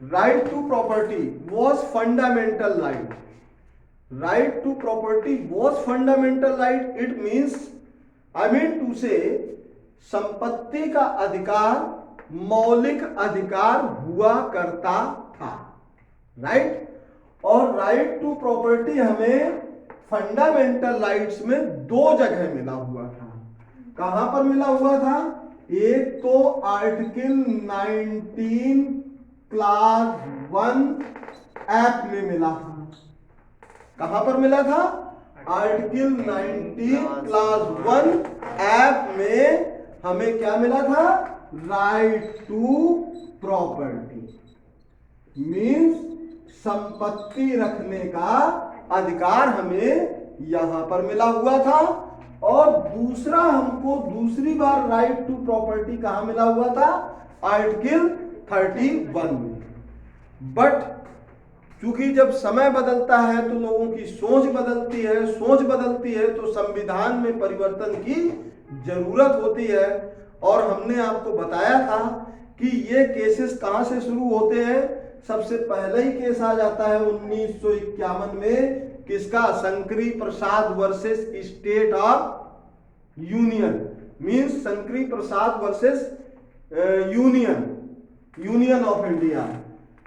right to property was fundamental right. Right to property was fundamental right. It means, I mean to say, संपत्ति का अधिकार मौलिक अधिकार हुआ करता था, राइट। और राइट टू प्रॉपर्टी हमें फंडामेंटल राइट्स में दो जगह मिला हुआ था। कहां पर मिला हुआ था? एक तो आर्टिकल 19 क्लास 1 एक्ट में मिला था। कहां पर मिला था? आर्टिकल 19 क्लास 1 एक्ट में हमें क्या मिला था? राइट टू प्रॉपर्टी, मीन्स संपत्ति रखने का अधिकार हमें यहां पर मिला हुआ था। और दूसरा, हमको दूसरी बार राइट टू प्रॉपर्टी कहां मिला हुआ था? आर्टिकल 31 में। बट क्योंकि जब समय बदलता है तो लोगों की सोच बदलती है, सोच बदलती है तो संविधान में परिवर्तन की जरूरत होती है। और हमने आपको बताया था कि ये केसेस कहां से शुरू होते हैं। सबसे पहले ही केस आ जाता है 1951 में, किसका? Shankari Prasad versus state of union, means Shankari Prasad versus union of India.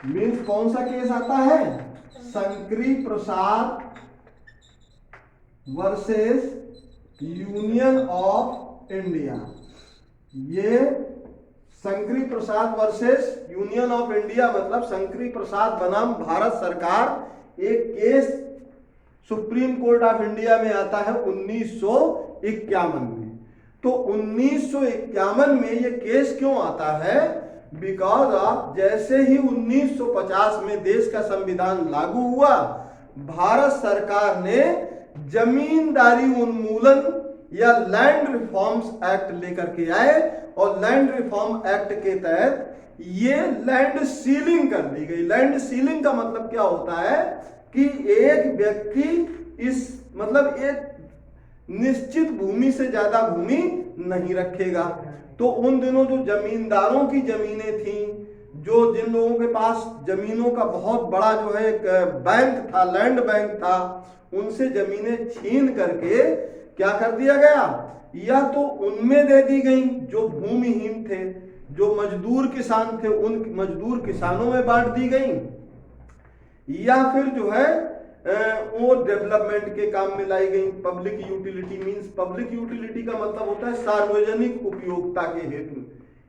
Means कौन सा केस आता है? Shankari Prasad versus union of India. ये Shankari Prasad versus union of India मतलब शंकरी प्रसाद बनाम भारत सरकार, एक case supreme court of India में आता है 1951 में। तो 1951 में ये केस क्यों आता है? बिकॉज ऑफ जैसे ही 1950 में देश का संविधान लागू हुआ, भारत सरकार ने जमींदारी उन्मूलन या लैंड रिफॉर्म्स एक्ट लेकर के आए। और लैंड रिफॉर्म एक्ट के तहत ये लैंड सीलिंग कर दी गई। लैंड सीलिंग का मतलब क्या होता है कि एक व्यक्ति इस मतलब एक निश्चित भूमि से ज्यादा भूमि नहीं रखेगा। तो उन दिनों जो जमींदारों की जमीनें थी, जो जिन लोगों के पास जमीनों का बहुत बड़ा जो है एक बैंक था, लैंड बैंक था, उनसे जमीनें छीन करके क्या कर दिया गया? या तो उनमें दे दी गई जो भूमिहीन थे, जो मजदूर किसान थे, उन मजदूर किसानों में बांट दी गई, या फिर जो है वो डेवलपमेंट के काम में लाई गई। Public utility means, public utility का मतलब होता है सार्वजनिक उपयोगिता के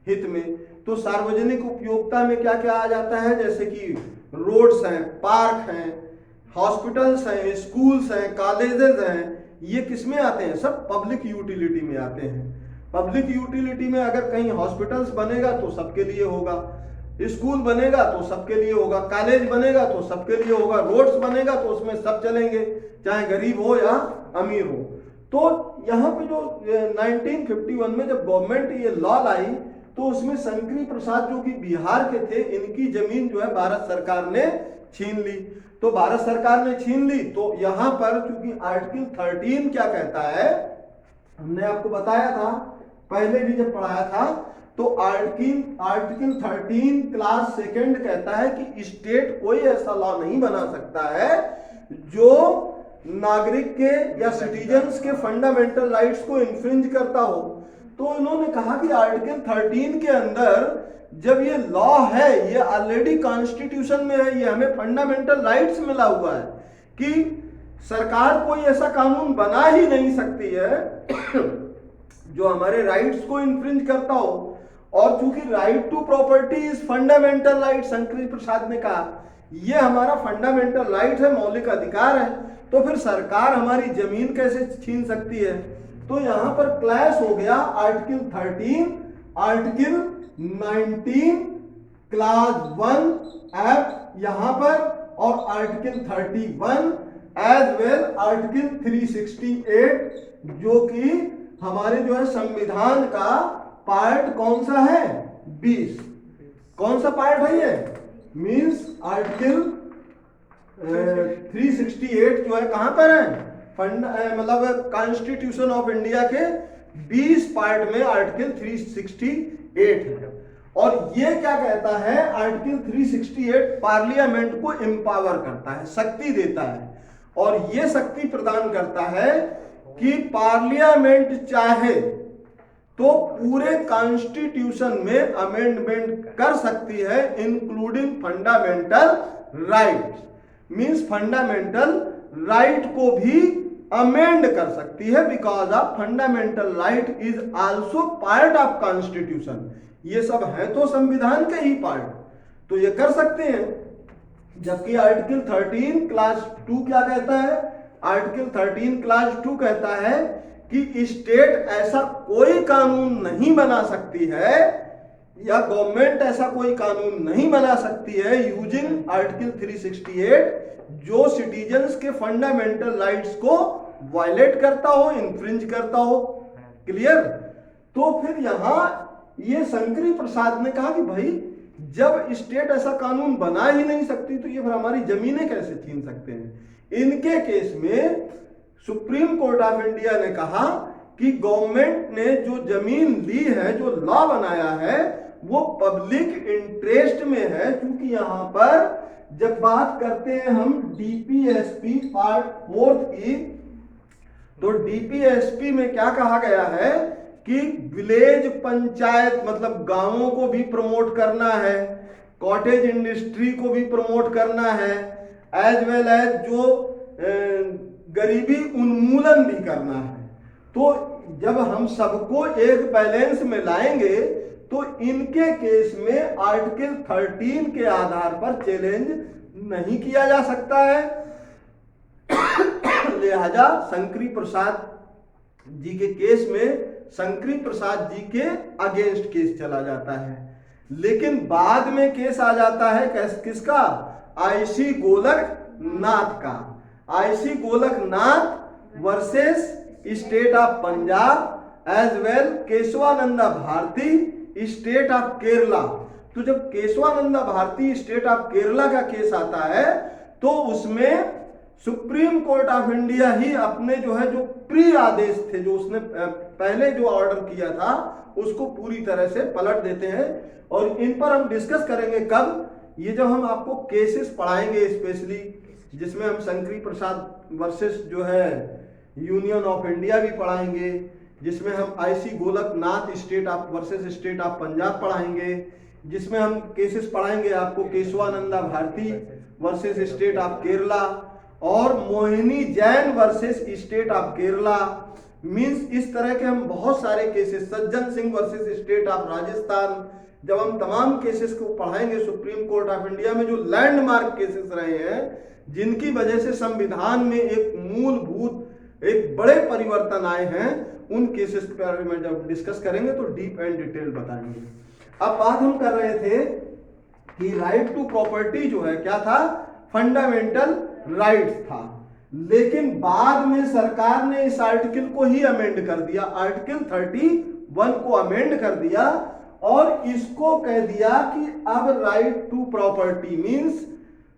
हित में। तो सार्वजनिक उपयोगिता में क्या क्या आ जाता है? जैसे कि रोड्स हैं, पार्क हैं, हॉस्पिटल्स हैं, स्कूल्स हैं, कॉलेजेस हैं, ये किस में आते हैं? सब पब्लिक यूटिलिटी में आते हैं। पब्लिक यूटिलिटी में अगर कहीं हॉस्पिटल्स बनेगा तो सबके लिए होगा, स्कूल बनेगा तो सबके लिए होगा, कॉलेज बनेगा तो सबके लिए होगा, रोड्स बनेगा तो उसमें सब चलेंगे, चाहे गरीब हो या अमीर हो। तो यहाँ पे जो 1951 में जब गवर्नमेंट ये लॉ लाई तो उसमें शंकरी प्रसाद जो कि बिहार के थे, इनकी जमीन जो है भारत सरकार ने छीन ली। तो भारत सरकार ने छीन ली तो यहां पर चूंकि आर्टिकल 13 क्या कहता है, हमने आपको बताया था पहले भी जब पढ़ाया था, तो आर्टिकल 13 क्लास 2 कहता है कि स्टेट कोई ऐसा लॉ नहीं बना सकता है जो नागरिक के या सिटीजन्स के फंडामेंटल राइट्स को इन्फ्रिंज करता हो। तो इन्होंने कहा कि आर्टिकल 13 के अंदर जब ये लॉ है, ये ऑलरेडी कॉन्स्टिट्यूशन में है, ये हमें फंडामेंटल राइट्स मिला हुआ है कि सरकार कोई ऐसा कानून बना ही नहीं सकती है जो हमारे राइट्स को इन्फ्रिंज करता हो। और चूंकि right to property is fundamental right, Shankari Prasad ने कहा ये हमारा फंडामेंटल राइट है, मौलिक अधिकार है, तो फिर सरकार हमारी जमीन कैसे छीन सकती है? तो यहां पर क्लैश हो गया आर्टिकल 13, आर्टिकल 19 क्लास 1 एक्ट यहां पर, और आर्टिकल 31 एज वेल आर्टिकल 368 जो कि हमारे जो है संविधान का पार्ट कौन सा है? 20। कौन सा पार्ट है ये? मींस आर्टिकल 368 जो है कहां पर है? मतलब कॉन्स्टिट्यूशन ऑफ इंडिया के 20 पार्ट में आर्टिकल 368 है। और ये क्या कहता है, आर्टिकल 368 पार्लियामेंट को एम्पावर करता है, शक्ति देता है, और ये शक्ति प्रदान करता है कि पार्लियामेंट चाहे तो पूरे कॉन्स्टिट्यूशन में अमेंडमेंट कर सकती है, including fundamental rights. Means fundamental right को भी अमेंड कर सकती है, because of fundamental right is also part of constitution. ये सब है तो संविधान के ही पार्ट, तो ये कर सकते हैं। जबकि आर्टिकल 13 क्लास 2 क्या कहता है, आर्टिकल 13 क्लास 2 कहता है कि स्टेट ऐसा कोई कानून नहीं बना सकती है, या गवर्नमेंट ऐसा कोई कानून नहीं बना सकती है यूजिंग आर्टिकल 368 जो सिटीजन्स के फंडामेंटल राइट्स को वायलेट करता हो, इन्फ्रिंज करता हो। क्लियर? तो फिर यहां ये शंकरी प्रसाद ने कहा कि भाई जब स्टेट ऐसा कानून बना ही नहीं सकती तो ये फिर हमारी जमीनें कैसे छीन सकते हैं। इनके केस में सुप्रीम कोर्ट ऑफ इंडिया ने कहा कि गवर्नमेंट ने जो जमीन ली है, जो लॉ बनाया है, वो पब्लिक इंटरेस्ट में है। क्योंकि यहां पर जब बात करते हैं हम डीपीएसपी पार्ट 4 की, तो डीपीएसपी में क्या कहा गया है कि विलेज पंचायत मतलब गांवों को भी प्रमोट करना है, कॉटेज इंडस्ट्री को भी प्रमोट करना है, एज वेल एज जो गरीबी उन्मूलन भी करना है। तो जब हम सबको एक बैलेंस में लाएंगे तो इनके केस में आर्टिकल 13 के आधार पर चैलेंज नहीं किया जा सकता है। लिहाजा शंकरी प्रसाद जी के केस में शंकरी प्रसाद जी के अगेंस्ट केस चला जाता है। लेकिन बाद में केस आ जाता है किसका, आईसी गोलकनाथ का। IC Golaknath versus state of Punjab as well Kesavananda Bharati State of Kerala. तो जब केशवानंदा भारती स्टेट ऑफ केरला का केस आता है तो उसमें सुप्रीम कोर्ट ऑफ इंडिया ही अपने जो है जो प्री आदेश थे, जो उसने पहले जो ऑर्डर किया था, उसको पूरी तरह से पलट देते हैं। और इन पर हम डिस्कस करेंगे कब, ये जब हम आपको केसेस पढ़ाएंगे स्पेशली, जिसमें हम शंकरी प्रसाद वर्सेस जो है यूनियन ऑफ इंडिया भी पढ़ाएंगे, जिसमें हम IC Golaknath state of versus state of Punjab पढ़ाएंगे, जिसमें हम केसेस पढ़ाएंगे आपको Keshavananda Bharati versus state of Kerala और Mohini Jain versus state of Kerala. Means इस तरह के हम बहुत सारे cases, Sajjan Singh versus state of Rajasthan, जब हम तमाम केसेस को पढ़ाएंगे सुप्रीम कोर्ट ऑफ इंडिया में जो लैंडमार्क केसेस रहे हैं, जिनकी वजह से संविधान में एक मूलभूत एक बड़े परिवर्तन आए हैं, उन केसेस के बारे में जब डिस्कस करेंगे तो डीप एंड डिटेल बताएंगे। अब बात हम कर रहे थे कि राइट टू प्रॉपर्टी जो है क्या था, फंडामेंटल राइट्स था। लेकिन बाद में सरकार ने इस आर्टिकल को ही अमेंड कर दिया, आर्टिकल 31 को अमेंड कर दिया और इसको कह दिया कि अब right to property means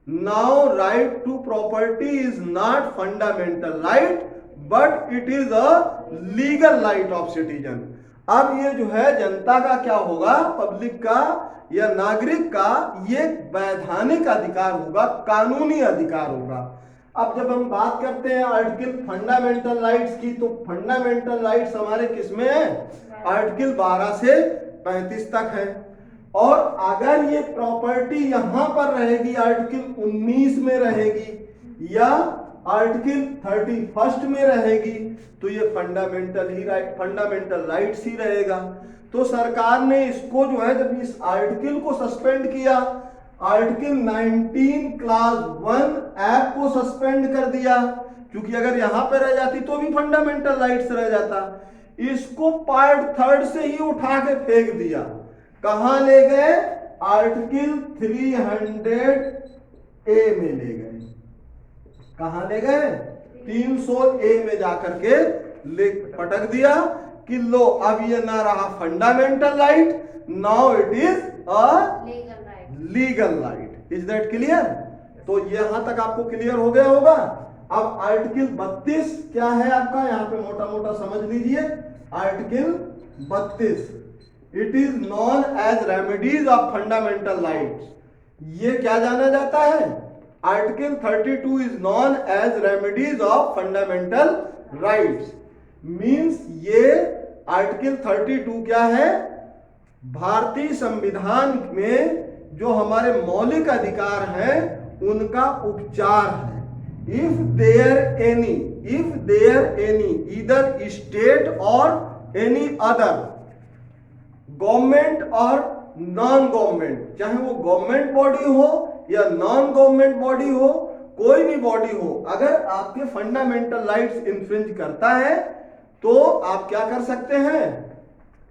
now right to property is not fundamental right but it is a legal right of citizen. अब ये जो है जनता का क्या होगा, पब्लिक का या नागरिक का ये वैधानिक अधिकार होगा, कानूनी अधिकार होगा। अब जब हम बात करते हैं आर्टिकल फंडामेंटल राइट्स की, तो फंडामेंटल राइट्स हमारे किसमें है, आर्टिकल 12 से 35 तक है। और अगर ये प्रॉपर्टी यहां पर रहेगी आर्टिकल 19 में रहेगी या आर्टिकल 31 में रहेगी तो ये फंडामेंटल राइट्स ही रहेगा। तो सरकार ने इसको जो है जब इस आर्टिकल को सस्पेंड किया, आर्टिकल 19 क्लास 1 एक्ट को सस्पेंड कर दिया, क्योंकि अगर यहां पे रह जाती तो भी फंडामेंटल राइट्स रह जाता। इसको पार्ट 3 से ही उठा के फेंक दिया। कहां ले गए, आर्टिकल 300A में ले गए। कहां ले गए, 300A में जाकर के ले पटक दिया कि लो अब ये ना रहा fundamental right, now it is a legal right. Is that clear? तो यहां तक आपको क्लियर हो गया होगा। अब आर्टिकल 32 क्या है आपका, यहां पे मोटा मोटा समझ लीजिए। Article 32 it is known as remedies of fundamental rights. ये क्या जाना जाता है? Article 32 is known as remedies of fundamental rights. Means ये आर्टिकल 32 क्या है? भारतीय संविधान में जो हमारे मौलिक अधिकार हैं उनका उपचार है। If there any either state और एनी अदर गवर्नमेंट और नॉन गवर्नमेंट, चाहे वो गवर्नमेंट बॉडी हो या नॉन गवर्नमेंट बॉडी हो, कोई भी बॉडी हो, अगर आपके फंडामेंटल राइट्स इन्फ्रिंज करता है तो आप क्या कर सकते हैं?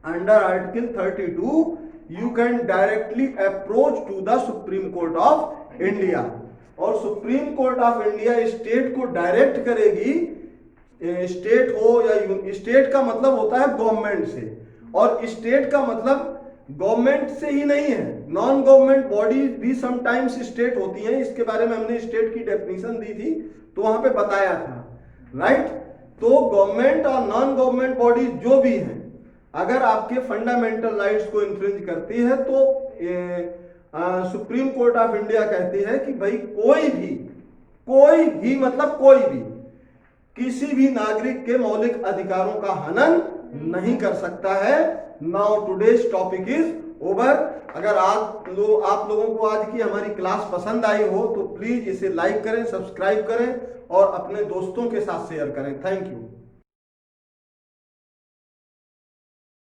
Under article 32 you can directly approach to the supreme court of India. और supreme court of India state को डायरेक्ट करेगी, स्टेट हो या स्टेट का मतलब होता है गवर्नमेंट से, और स्टेट का मतलब गवर्नमेंट से ही नहीं है, नॉन गवर्नमेंट बॉडीज भी समटाइम्स स्टेट होती हैं। इसके बारे में हमने स्टेट की डेफिनेशन दी थी तो वहां पे बताया था, राइट। तो गवर्नमेंट और नॉन गवर्नमेंट बॉडीज जो भी हैं, अगर आपके फंडामेंटल राइट्स को इन्फ्रिंज करती है तो सुप्रीम कोर्ट ऑफ इंडिया कहती है कि भाई कोई भी मतलब कोई भी किसी भी नागरिक के मौलिक अधिकारों का हनन नहीं कर सकता है। Now today's topic is over. अगर आप लोगों को आज की हमारी क्लास पसंद आई हो तो प्लीज इसे लाइक करें, सब्सक्राइब करें और अपने दोस्तों के साथ शेयर करें। Thank you.